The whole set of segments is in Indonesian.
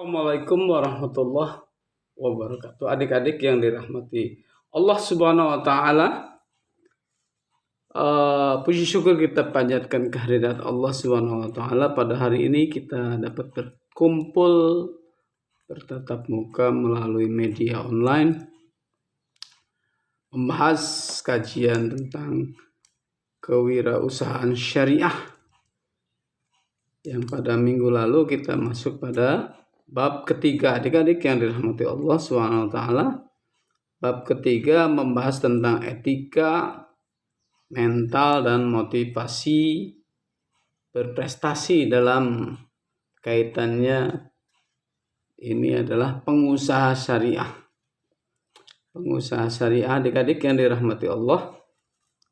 Assalamualaikum warahmatullahi wabarakatuh. Adik-adik yang dirahmati Allah Subhanahu wa taala, puji syukur kita panjatkan kehadirat Allah Subhanahu wa taala. Pada hari ini kita dapat berkumpul bertatap muka melalui media online membahas kajian tentang kewirausahaan syariah, yang pada minggu lalu kita masuk pada bab ketiga. Adik-adik yang dirahmati Allah SWT, bab ketiga membahas tentang etika, mental, dan motivasi berprestasi dalam kaitannya ini adalah pengusaha syariah. Pengusaha syariah, adik-adik yang dirahmati Allah,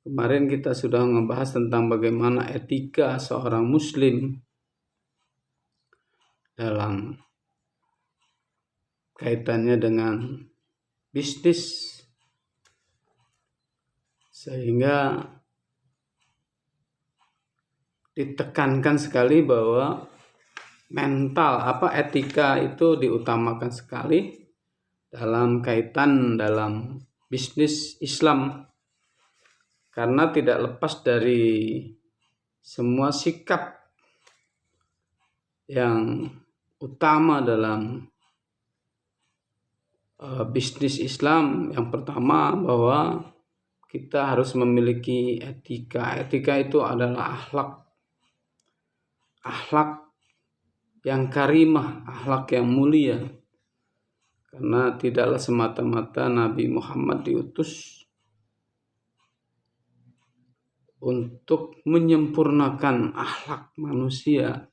kemarin kita sudah membahas tentang bagaimana etika seorang muslim dalam kaitannya dengan bisnis, sehingga ditekankan sekali bahwa etika itu diutamakan sekali dalam kaitan dalam bisnis Islam, karena tidak lepas dari semua sikap yang utama dalam bisnis Islam. Yang pertama, bahwa kita harus memiliki etika. Etika itu adalah akhlak yang karimah, akhlak yang mulia. Karena tidaklah semata-mata Nabi Muhammad diutus untuk menyempurnakan akhlak manusia,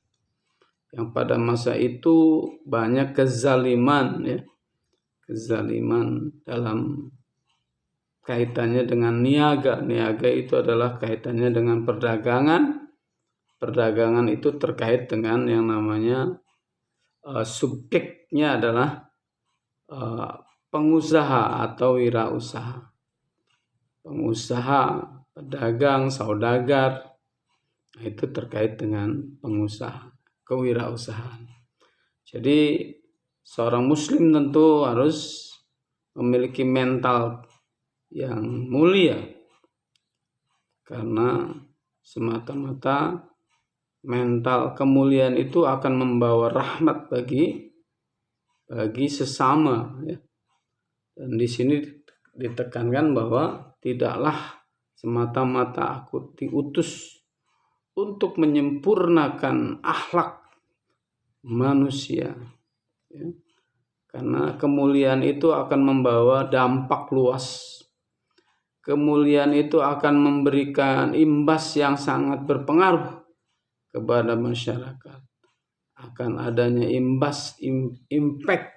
yang pada masa itu banyak kezaliman dalam kaitannya dengan niaga. Niaga itu adalah kaitannya dengan perdagangan. Perdagangan itu terkait dengan yang namanya subjeknya adalah pengusaha atau wirausaha. Pengusaha, pedagang, saudagar, itu terkait dengan pengusaha, kewirausahaan. Jadi seorang muslim tentu harus memiliki mental yang mulia, karena semata-mata mental kemuliaan itu akan membawa rahmat bagi sesama, ya. Dan di sini ditekankan bahwa tidaklah semata-mata aku diutus untuk menyempurnakan akhlak manusia, ya. Karena kemuliaan itu akan membawa dampak luas. Kemuliaan itu akan memberikan imbas yang sangat berpengaruh kepada masyarakat. Akan adanya impact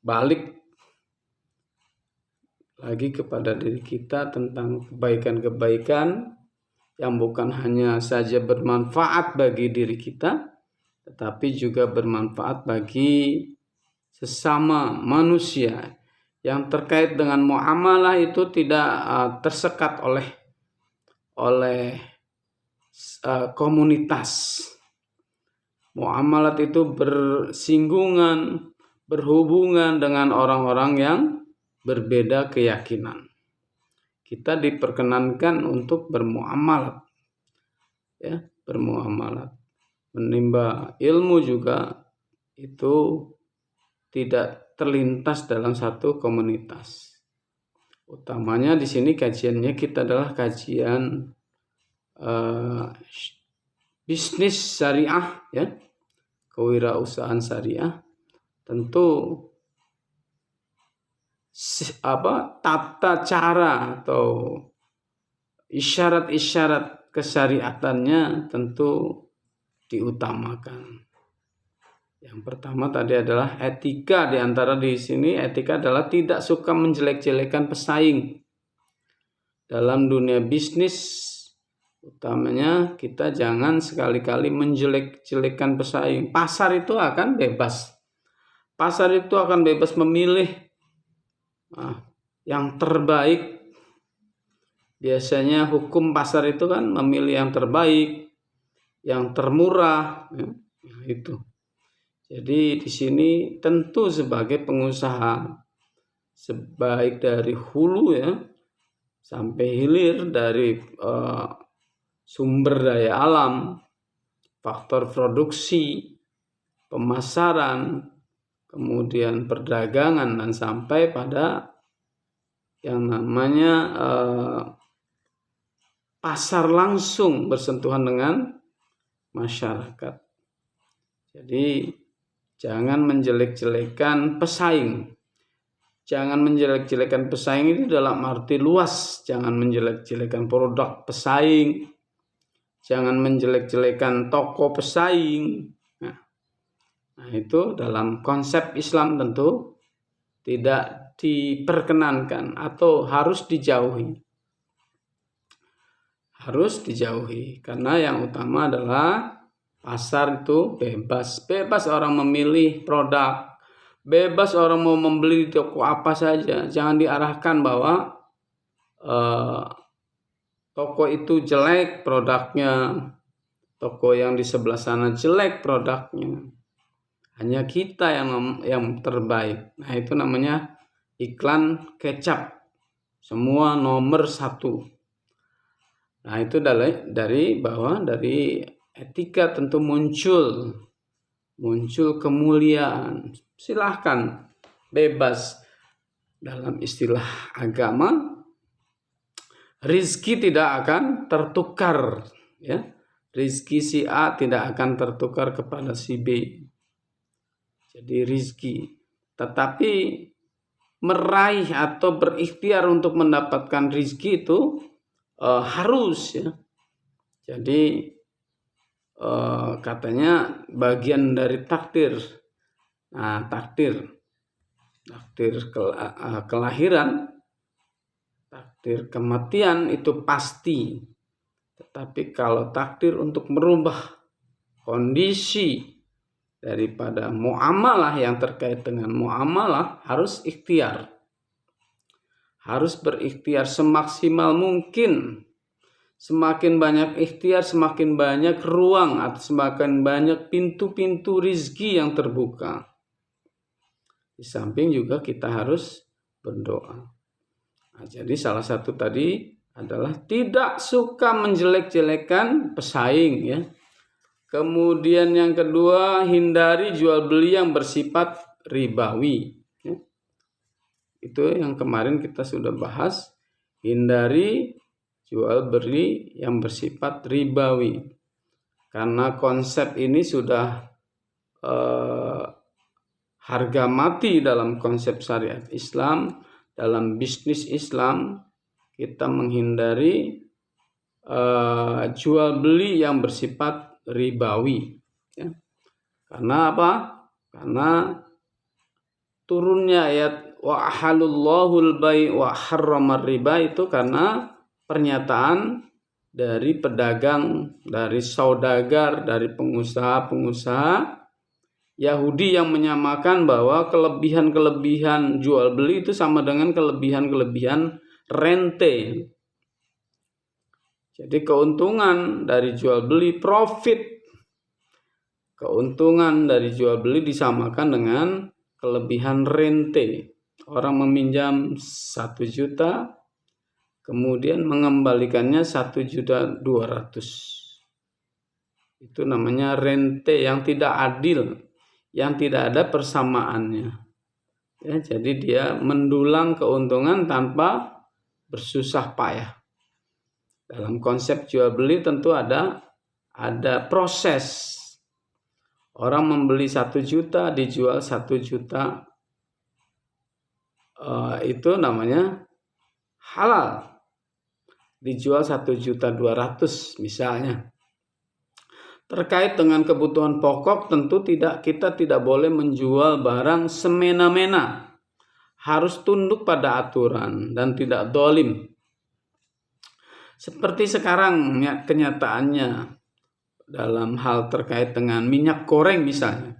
balik lagi kepada diri kita tentang kebaikan-kebaikan yang bukan hanya saja bermanfaat bagi diri kita, tetapi juga bermanfaat bagi sesama manusia. Yang terkait dengan muamalah itu tidak tersekat oleh komunitas. Muamalat itu berhubungan dengan orang-orang yang berbeda keyakinan. Kita diperkenankan untuk bermuamalat, ya, bermuamalat. Menimba ilmu juga itu tidak terlintas dalam satu komunitas. Utamanya di sini kajiannya kita adalah kajian bisnis syariah, ya, kewirausahaan syariah. Tentu tata cara atau isyarat-isyarat kesyariatannya tentu diutamakan. Yang pertama tadi adalah etika. Di antara di sini etika adalah tidak suka menjelek-jelekan pesaing. Dalam dunia bisnis utamanya kita jangan sekali-kali menjelek-jelekan pesaing. Pasar itu akan bebas. Pasar itu akan bebas memilih yang terbaik. Biasanya hukum pasar itu kan memilih yang terbaik, yang termurah, ya, itu. Jadi di sini tentu sebagai pengusaha, sebaik dari hulu ya sampai hilir, dari sumber daya alam, faktor produksi, pemasaran, kemudian perdagangan, dan sampai pada yang namanya pasar langsung bersentuhan dengan masyarakat. Jadi jangan menjelek-jelekan pesaing. Jangan menjelek-jelekan pesaing itu dalam arti luas. Jangan menjelek-jelekan produk pesaing. Jangan menjelek-jelekan toko pesaing. Nah, itu dalam konsep Islam tentu tidak diperkenankan atau harus dijauhi. Harus dijauhi karena yang utama adalah pasar itu bebas orang memilih produk, bebas orang mau membeli di toko apa saja. Jangan diarahkan bahwa toko itu jelek produknya, toko yang di sebelah sana jelek produknya, hanya kita yang terbaik. Nah, itu namanya iklan kecap, semua nomor 1. Nah, itu dari etika tentu muncul kemuliaan. Silahkan bebas. Dalam istilah agama, rizki tidak akan tertukar, ya. Rizki si A tidak akan tertukar kepada si B. Jadi rizki, tetapi meraih atau berikhtiar untuk mendapatkan rizki itu harus, ya. Jadi katanya bagian dari takdir. Nah, takdir kelahiran, takdir kematian itu pasti. Tetapi kalau takdir untuk merubah kondisi daripada muamalah, yang terkait dengan muamalah, harus ikhtiar. Harus berikhtiar semaksimal mungkin. Semakin banyak ikhtiar, semakin banyak ruang atau semakin banyak pintu-pintu rizki yang terbuka. Di samping juga kita harus berdoa. Nah, jadi salah satu tadi adalah tidak suka menjelek-jelekan pesaing, ya. Kemudian yang kedua, hindari jual beli yang bersifat ribawi. Ya. Itu yang kemarin kita sudah bahas, hindari jual beli yang bersifat ribawi. Karena konsep ini sudah harga mati dalam konsep syariat Islam, dalam bisnis Islam, kita menghindari jual beli yang bersifat ribawi, ya. Karena apa? Karena turunnya ayat wa ahalullahul bai' wa harramar riba itu karena pernyataan dari pedagang, dari saudagar, dari pengusaha Yahudi yang menyamakan bahwa kelebihan-kelebihan jual beli itu sama dengan kelebihan-kelebihan rente. Jadi keuntungan dari jual beli, keuntungan dari jual beli disamakan dengan kelebihan rente. Orang meminjam 1 juta, kemudian mengembalikannya 1.200.000. Itu namanya rente yang tidak adil, yang tidak ada persamaannya. Ya, jadi dia mendulang keuntungan tanpa bersusah payah. Dalam konsep jual beli tentu ada proses. Orang membeli 1 juta, dijual 1 juta, itu namanya halal. Dijual 1.200.000 misalnya. Terkait dengan kebutuhan pokok, tentu kita tidak boleh menjual barang semena-mena. Harus tunduk pada aturan dan tidak dolim. Seperti sekarang kenyataannya dalam hal terkait dengan minyak goreng misalnya.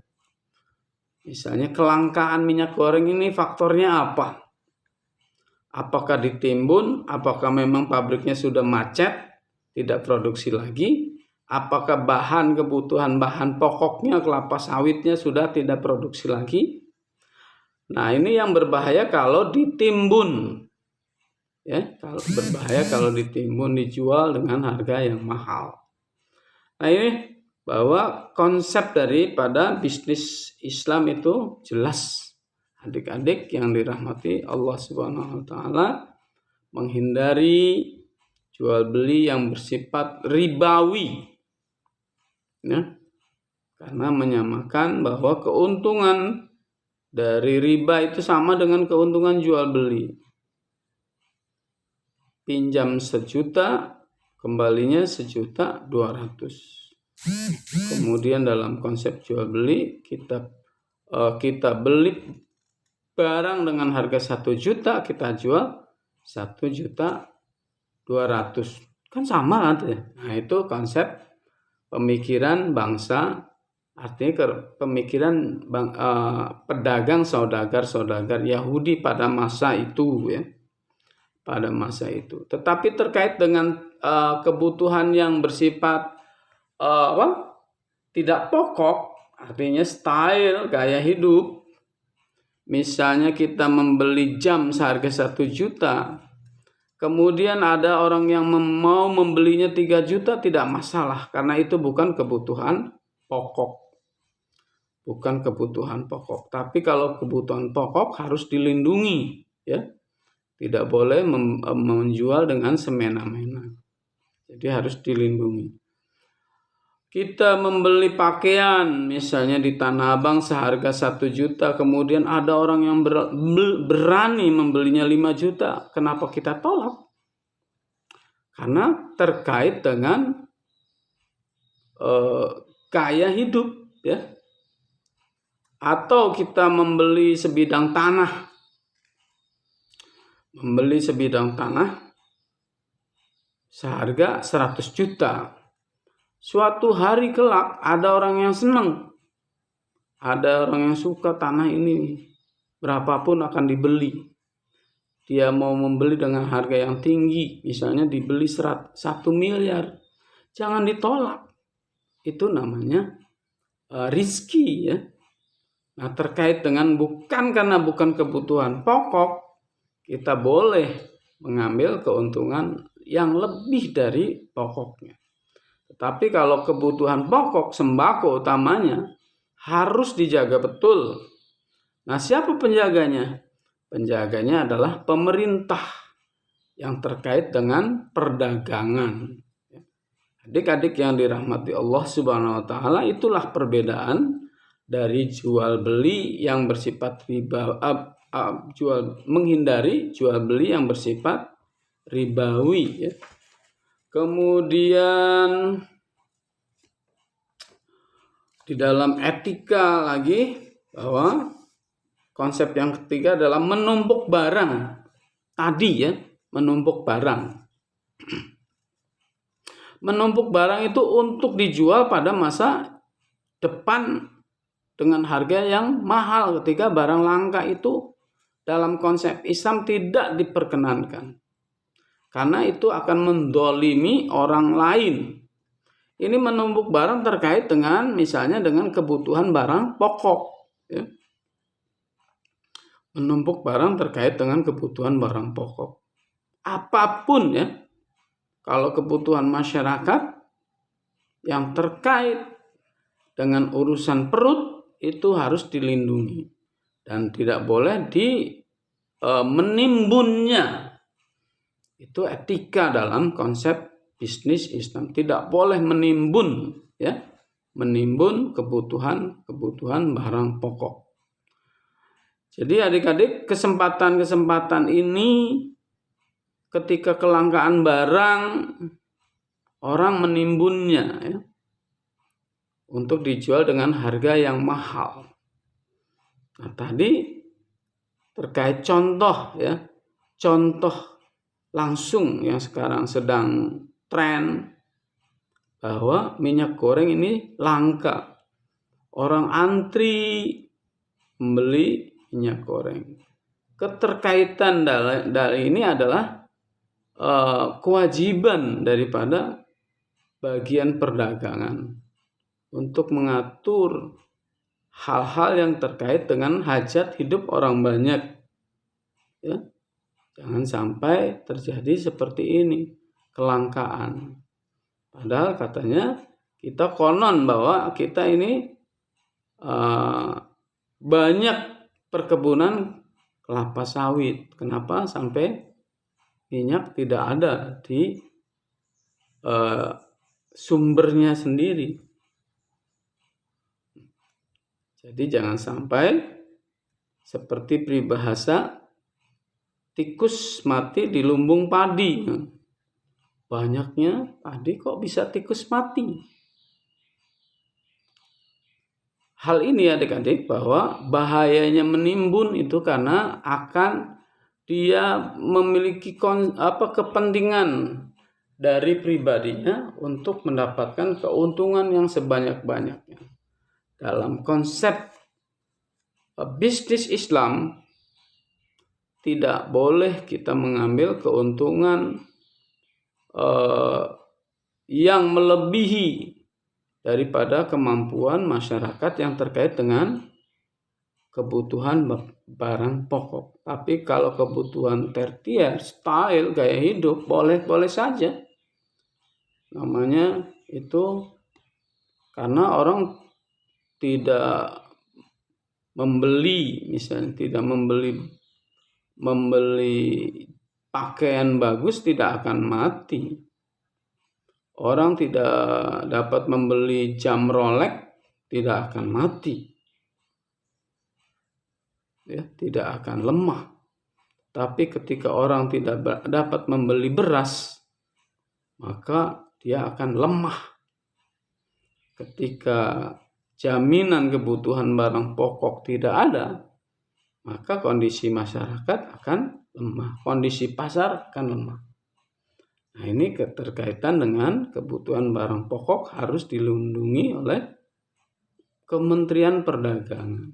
Misalnya kelangkaan minyak goreng ini faktornya apa? Apakah ditimbun? Apakah memang pabriknya sudah macet, tidak produksi lagi? Apakah kebutuhan bahan pokoknya kelapa sawitnya sudah tidak produksi lagi? Nah, ini yang berbahaya kalau ditimbun. Ya, kalau ditimbun dijual dengan harga yang mahal. Nah, ini bahwa konsep daripada bisnis Islam itu jelas. Adik-adik yang dirahmati Allah Subhanahu wa taala, menghindari jual beli yang bersifat ribawi. Ya. Karena menyamakan bahwa keuntungan dari riba itu sama dengan keuntungan jual beli. Pinjam 1.000.000, kembalinya 1.200.000. Kemudian dalam konsep jual beli, kita beli barang dengan harga 1 juta, kita jual 1.200.000. Kan sama kan ya? Nah, itu konsep pemikiran bangsa, artinya pemikiran pedagang saudagar Yahudi pada masa itu ya. Pada masa itu. Tetapi terkait dengan kebutuhan yang bersifat tidak pokok, artinya style, gaya hidup. Misalnya kita membeli jam seharga 1 juta. Kemudian ada orang yang mau membelinya 3 juta, tidak masalah. Karena itu bukan kebutuhan pokok. Bukan kebutuhan pokok. Tapi kalau kebutuhan pokok harus dilindungi. Ya. Tidak boleh menjual dengan semena-mena. Jadi harus dilindungi. Kita membeli pakaian, misalnya di Tanah Abang seharga 1 juta. Kemudian ada orang yang berani membelinya 5 juta. Kenapa kita tolak? Karena terkait dengan gaya hidup, ya. Atau kita membeli sebidang tanah. Membeli sebidang tanah seharga 100 juta. Suatu hari kelak ada orang yang senang. Ada orang yang suka tanah ini. Berapapun akan dibeli. Dia mau membeli dengan harga yang tinggi. Misalnya dibeli 1 miliar. Jangan ditolak. Itu namanya rizki ya. Nah, terkait dengan karena bukan kebutuhan pokok, kita boleh mengambil keuntungan yang lebih dari pokoknya. Tetapi kalau kebutuhan pokok, sembako utamanya, harus dijaga betul. Nah, siapa penjaganya? Penjaganya adalah pemerintah yang terkait dengan perdagangan. Adik-adik yang dirahmati Allah Subhanahu wa taala, itulah perbedaan dari jual beli yang bersifat riba, menghindari jual beli yang bersifat ribawi ya. Kemudian di dalam etika lagi bahwa konsep yang ketiga adalah menumpuk barang. Tadi ya, menumpuk barang. Menumpuk barang itu untuk dijual pada masa depan dengan harga yang mahal ketika barang langka itu dalam konsep Islam tidak diperkenankan. Karena itu akan mendolimi orang lain. Ini menumpuk barang terkait dengan misalnya dengan kebutuhan barang pokok. Ya. Menumpuk barang terkait dengan kebutuhan barang pokok. Apapun ya. Kalau kebutuhan masyarakat yang terkait dengan urusan perut itu harus dilindungi. Dan tidak boleh menimbunnya. Itu etika dalam konsep bisnis Islam. Tidak boleh menimbun ya. Menimbun kebutuhan barang pokok. Jadi adik-adik, kesempatan ini ketika kelangkaan barang, orang menimbunnya ya, untuk dijual dengan harga yang mahal. Nah, tadi terkait contoh ya. Contoh langsung yang sekarang sedang tren bahwa minyak goreng ini langka. Orang antri membeli minyak goreng. Keterkaitan dari ini adalah kewajiban daripada bagian perdagangan untuk mengatur hal-hal yang terkait dengan hajat hidup orang banyak. Ya, jangan sampai terjadi seperti ini, kelangkaan. Padahal katanya kita konon bahwa kita ini banyak perkebunan kelapa sawit. Kenapa sampai minyak tidak ada di sumbernya sendiri? Jadi jangan sampai seperti peribahasa tikus mati di lumbung padi. Banyaknya padi kok bisa tikus mati? Hal ini adik-adik bahwa bahayanya menimbun itu karena akan dia memiliki kepentingan dari pribadinya untuk mendapatkan keuntungan yang sebanyak-banyaknya. Dalam konsep bisnis Islam tidak boleh kita mengambil keuntungan yang melebihi daripada kemampuan masyarakat yang terkait dengan kebutuhan barang pokok. Tapi kalau kebutuhan tertier, style, gaya hidup, boleh saja. Namanya itu karena orang tidak membeli, misalnya tidak membeli pakaian bagus, tidak akan mati. Orang tidak dapat membeli jam Rolex, tidak akan mati. Ya, tidak akan lemah. Tapi ketika orang tidak dapat membeli beras, maka dia akan lemah. Ketika jaminan kebutuhan barang pokok tidak ada, maka kondisi masyarakat akan lemah, kondisi pasar akan lemah. Nah, ini keterkaitan dengan kebutuhan barang pokok harus dilindungi oleh Kementerian Perdagangan.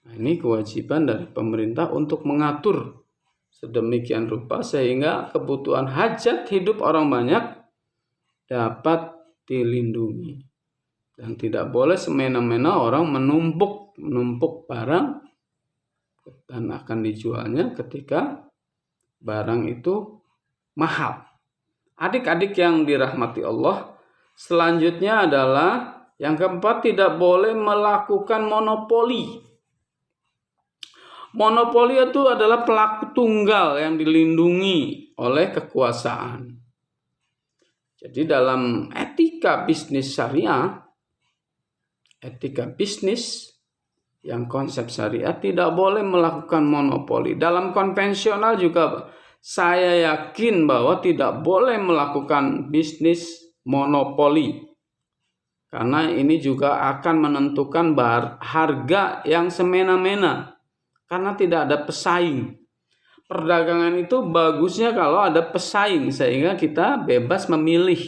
Nah, ini kewajiban dari pemerintah untuk mengatur sedemikian rupa sehingga kebutuhan hajat hidup orang banyak dapat dilindungi. Dan tidak boleh semena-mena orang menumpuk barang dan akan dijualnya ketika barang itu mahal. Adik-adik yang dirahmati Allah, selanjutnya adalah yang keempat, tidak boleh melakukan monopoli. Monopoli itu adalah pelaku tunggal yang dilindungi oleh kekuasaan. Jadi dalam etika bisnis syariah, etika bisnis yang konsep syariah tidak boleh melakukan monopoli. Dalam konvensional juga saya yakin bahwa tidak boleh melakukan bisnis monopoli. Karena ini juga akan menentukan harga yang semena-mena. Karena tidak ada pesaing. Perdagangan itu bagusnya kalau ada pesaing sehingga kita bebas memilih.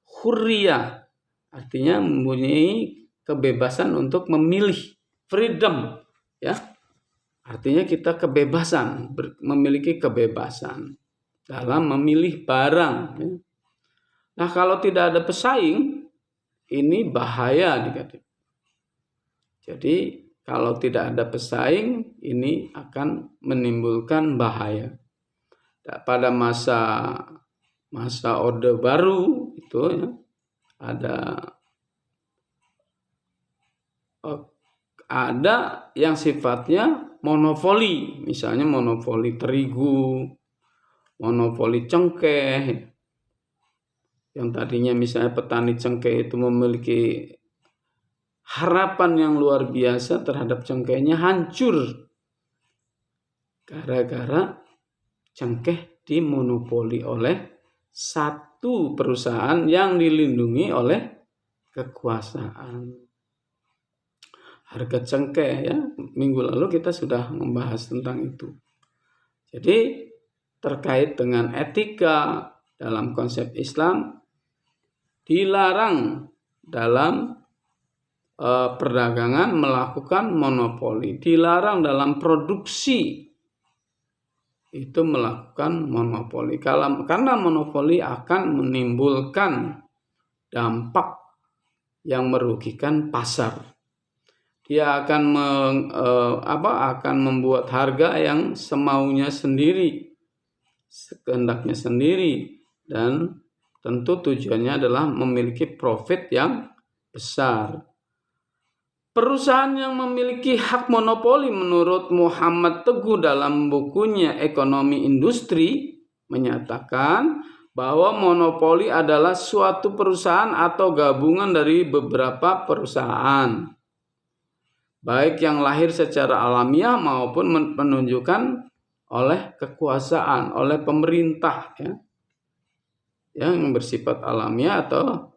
Hurriyah artinya mempunyai kebebasan untuk memilih. Freedom, ya. Artinya kita kebebasan, memiliki kebebasan dalam memilih barang. Ya. Nah, kalau tidak ada pesaing, ini bahaya dikatakan. Jadi kalau tidak ada pesaing, ini akan menimbulkan bahaya. Pada masa Orde Baru itu ya, ada yang sifatnya monopoli, misalnya monopoli terigu, monopoli cengkeh. Yang tadinya misalnya petani cengkeh itu memiliki harapan yang luar biasa terhadap cengkehnya, hancur gara-gara cengkeh dimonopoli oleh satu perusahaan yang dilindungi oleh kekuasaan. Harga cengkeh, ya, minggu lalu kita sudah membahas tentang itu. Jadi terkait dengan etika dalam konsep Islam, dilarang dalam perdagangan melakukan monopoli, dilarang dalam produksi itu melakukan monopoli. Karena monopoli akan menimbulkan dampak yang merugikan pasar. Dia akan membuat harga yang semaunya sendiri, sekehendaknya sendiri, dan tentu tujuannya adalah memiliki profit yang besar. Perusahaan yang memiliki hak monopoli menurut Muhammad Teguh dalam bukunya Ekonomi Industri menyatakan bahwa monopoli adalah suatu perusahaan atau gabungan dari beberapa perusahaan, baik yang lahir secara alamiah maupun menunjukkan oleh kekuasaan, oleh pemerintah, yang bersifat alamiah atau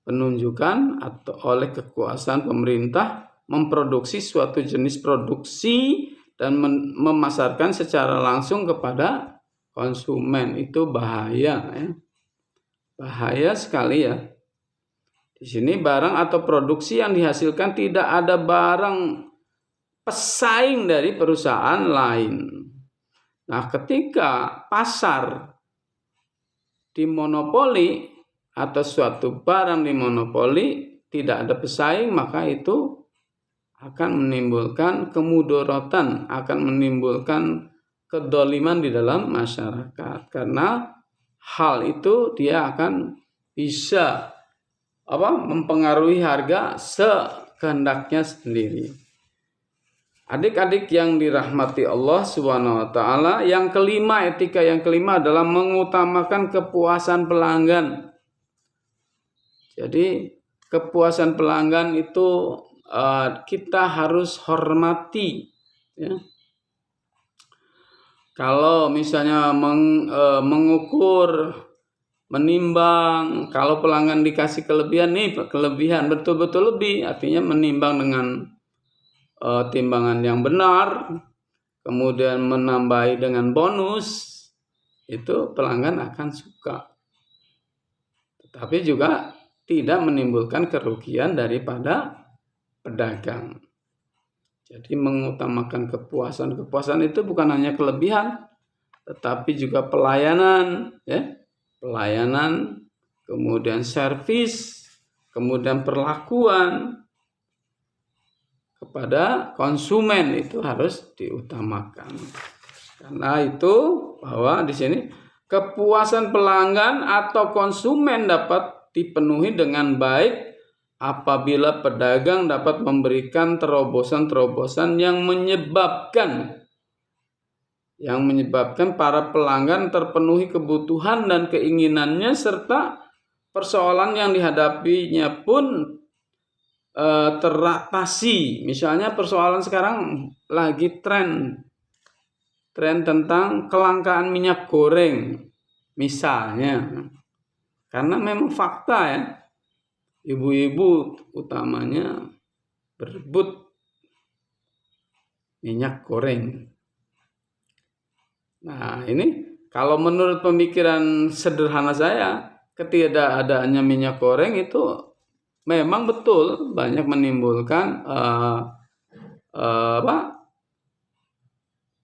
penunjukan atau oleh kekuasaan pemerintah memproduksi suatu jenis produksi dan memasarkan secara langsung kepada konsumen. Itu bahaya, bahaya sekali ya. Di sini barang atau produksi yang dihasilkan tidak ada barang pesaing dari perusahaan lain. Nah, ketika pasar dimonopoli atau suatu barang dimonopoli, tidak ada pesaing, maka itu akan menimbulkan kemudorotan, akan menimbulkan kedoliman di dalam masyarakat. Karena hal itu dia akan bisa mempengaruhi harga sekehendaknya sendiri. Adik-adik yang dirahmati Allah Subhanahu wa taala, etika yang kelima adalah mengutamakan kepuasan pelanggan. Jadi kepuasan pelanggan itu kita harus hormati, ya. Kalau misalnya mengukur, menimbang, kalau pelanggan dikasih kelebihan betul-betul lebih, artinya menimbang dengan timbangan yang benar, kemudian menambahi dengan bonus, itu pelanggan akan suka. Tetapi juga tidak menimbulkan kerugian daripada pedagang. Jadi mengutamakan kepuasan. Kepuasan itu bukan hanya kelebihan, tetapi juga pelayanan, pelayanan, kemudian servis, kemudian perlakuan kepada konsumen itu harus diutamakan. Karena itu bahwa di sini kepuasan pelanggan atau konsumen dapat dipenuhi dengan baik apabila pedagang dapat memberikan terobosan-terobosan yang menyebabkan para pelanggan terpenuhi kebutuhan dan keinginannya, serta persoalan yang dihadapinya pun teratasi. Misalnya persoalan sekarang lagi tren tentang kelangkaan minyak goreng misalnya. Karena memang fakta ya, ibu-ibu utamanya berebut minyak goreng. Nah, ini kalau menurut pemikiran sederhana saya, ketidakadaannya minyak goreng itu memang betul banyak menimbulkan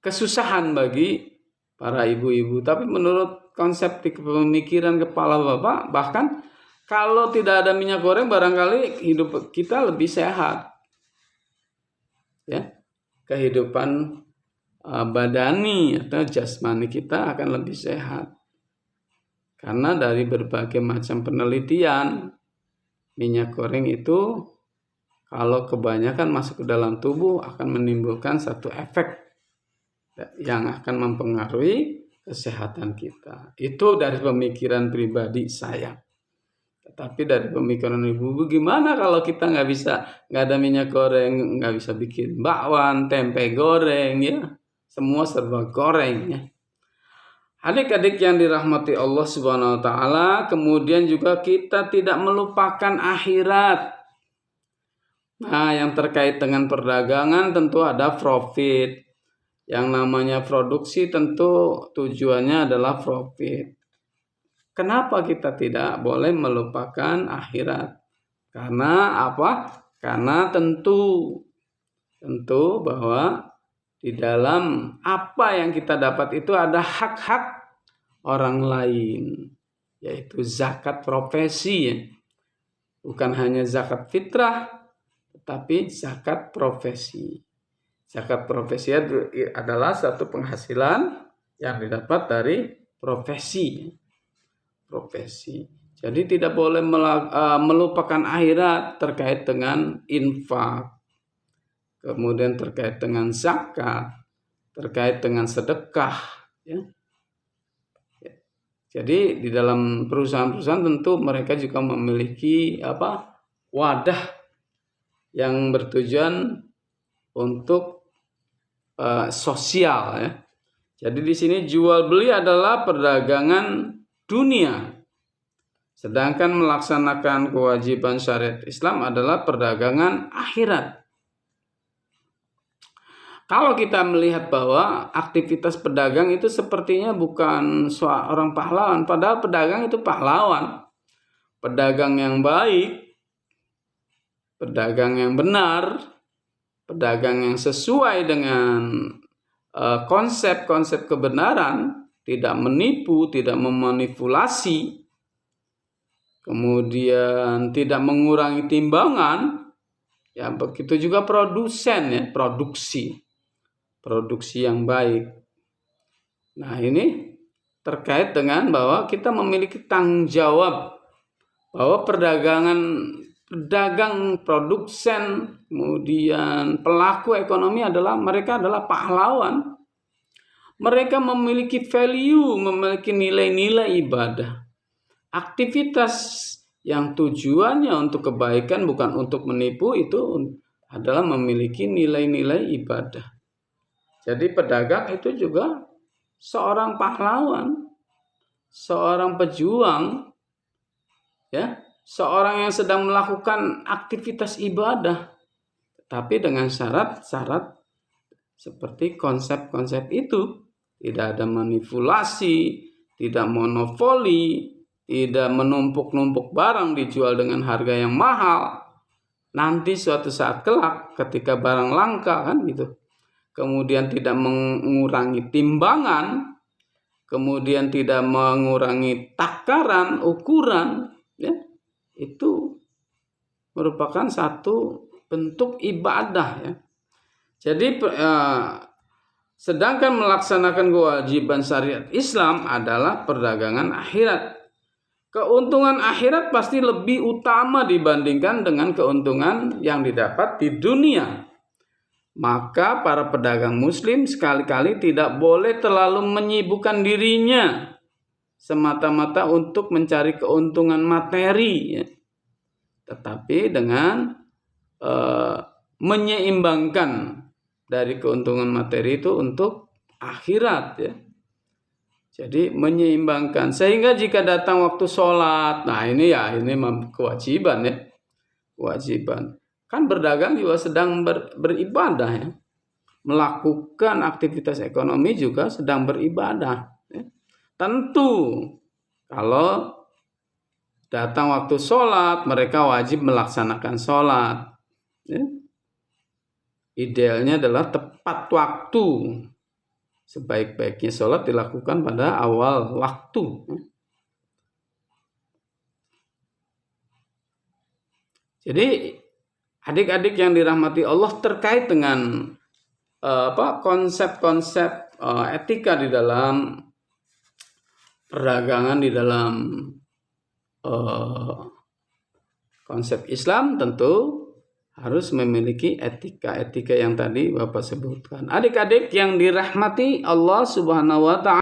kesusahan bagi para ibu-ibu. Tapi menurut konsep pemikiran kepala Bapak, bahkan kalau tidak ada minyak goreng barangkali hidup kita lebih sehat. Ya. Kehidupan badani atau jasmani kita akan lebih sehat. Karena dari berbagai macam penelitian, minyak goreng itu kalau kebanyakan masuk ke dalam tubuh akan menimbulkan satu efek yang akan mempengaruhi kesehatan kita. Itu dari pemikiran pribadi saya. Tapi dari pemikiran ibu-ibu, gimana kalau kita nggak ada minyak goreng, nggak bisa bikin bakwan, tempe goreng, ya, semua serba goreng, ya. Adik-adik yang dirahmati Allah Subhanahu wa taala, kemudian juga kita tidak melupakan akhirat. Nah, yang terkait dengan perdagangan tentu ada profit. Yang namanya produksi tentu tujuannya adalah profit. Kenapa kita tidak boleh melupakan akhirat? Karena apa? Karena tentu bahwa di dalam apa yang kita dapat itu ada hak-hak orang lain, yaitu zakat profesi ya. Bukan hanya zakat fitrah, tetapi zakat profesi. Zakat profesi adalah satu penghasilan yang didapat dari profesi. Jadi tidak boleh melupakan akhirat terkait dengan infak, kemudian terkait dengan zakat, terkait dengan sedekah. Ya. Jadi di dalam perusahaan-perusahaan tentu mereka juga memiliki wadah yang bertujuan untuk sosial ya. Jadi di sini jual beli adalah perdagangan dunia. Sedangkan melaksanakan kewajiban syariat Islam adalah perdagangan akhirat. Kalau kita melihat bahwa aktivitas pedagang itu sepertinya bukan seorang pahlawan, padahal pedagang itu pahlawan. Pedagang yang baik, pedagang yang benar, pedagang yang sesuai dengan konsep-konsep kebenaran, tidak menipu, tidak memanipulasi, kemudian tidak mengurangi timbangan, ya begitu juga produsen ya, produksi yang baik. Nah ini terkait dengan bahwa kita memiliki tanggung jawab bahwa pedagang, produsen, kemudian pelaku ekonomi mereka adalah pahlawan. Mereka memiliki value, memiliki nilai-nilai ibadah. Aktivitas yang tujuannya untuk kebaikan bukan untuk menipu itu adalah memiliki nilai-nilai ibadah. Jadi pedagang itu juga seorang pahlawan, seorang pejuang, ya, seorang yang sedang melakukan aktivitas ibadah, tapi dengan syarat-syarat seperti konsep-konsep itu, tidak ada manipulasi, tidak monopoli, tidak menumpuk-numpuk barang dijual dengan harga yang mahal. Nanti suatu saat kelak ketika barang langka kan gitu. Kemudian tidak mengurangi timbangan, kemudian tidak mengurangi takaran, ukuran, ya, itu merupakan satu bentuk ibadah ya. Jadi sedangkan melaksanakan kewajiban syariat Islam adalah perdagangan akhirat. Keuntungan akhirat pasti lebih utama dibandingkan dengan keuntungan yang didapat di dunia. Maka para pedagang muslim sekali-kali tidak boleh terlalu menyibukkan dirinya semata-mata untuk mencari keuntungan materi ya. Tetapi dengan menyeimbangkan dari keuntungan materi itu untuk akhirat ya. Jadi menyeimbangkan sehingga jika datang waktu sholat, nah ini kewajiban ya. Kewajiban. Kan berdagang juga sedang beribadah ya. Melakukan aktivitas ekonomi juga sedang beribadah ya. Tentu kalau datang waktu sholat mereka wajib melaksanakan sholat ya. Idealnya adalah tepat waktu. Sebaik-baiknya sholat dilakukan pada awal waktu. Jadi adik-adik yang dirahmati Allah terkait dengan konsep-konsep etika di dalam perdagangan, di dalam konsep Islam tentu harus memiliki etika yang tadi Bapak sebutkan. Adik-adik yang dirahmati Allah Subhanahu wa ta'ala.